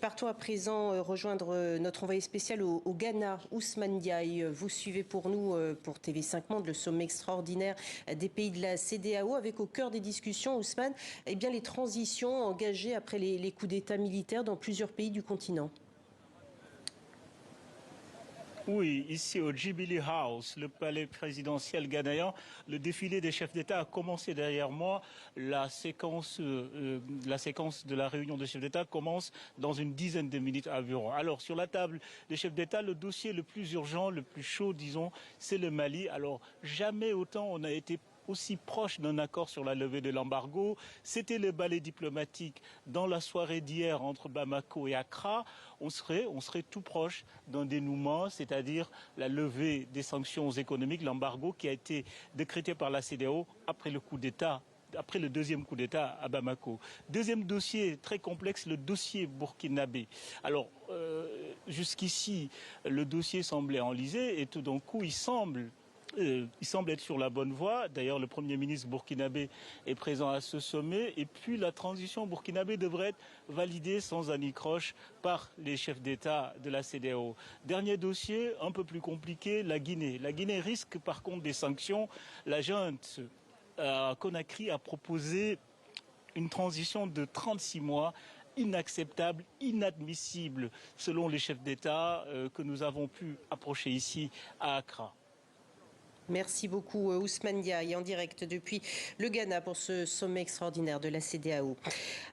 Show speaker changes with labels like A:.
A: Partons à présent rejoindre notre envoyé spécial au Ghana, Ousmane Diaye. Vous suivez pour nous, pour TV5 Monde, le sommet extraordinaire des pays de la CEDEAO, avec au cœur des discussions, Ousmane, eh bien, les transitions engagées après les coups d'État militaires dans plusieurs pays du continent.
B: Oui, ici au Jubilee House, le palais présidentiel ghanéen, le défilé des chefs d'État a commencé derrière moi. La séquence de la réunion des chefs d'État commence dans une dizaine de minutes environ. Alors, sur la table des chefs d'État, le dossier le plus urgent, le plus chaud, disons, c'est le Mali. Alors, jamais autant on a été aussi proche d'un accord sur la levée de l'embargo. C'était le ballet diplomatique dans la soirée d'hier entre Bamako et Accra. On serait tout proche d'un dénouement, c'est-à-dire la levée des sanctions économiques, l'embargo qui a été décrété par la CEDEAO après le coup d'État. Après le deuxième coup d'État à Bamako. Deuxième dossier très complexe, le dossier burkinabé. Alors, jusqu'ici, le dossier semblait enlisé et tout d'un coup, il semble être sur la bonne voie. D'ailleurs, le Premier ministre burkinabé est présent à ce sommet. Et puis, la transition burkinabé devrait être validée sans anicroche par les chefs d'État de la CEDEAO. Dernier dossier, un peu plus compliqué, la Guinée. La Guinée risque par contre des sanctions. La junte Conakry a proposé une transition de 36 mois inacceptable, inadmissible, selon les chefs d'État que nous avons pu approcher ici à Accra.
A: Merci beaucoup Ousmane Diaye en direct depuis le Ghana pour ce sommet extraordinaire de la CEDEAO.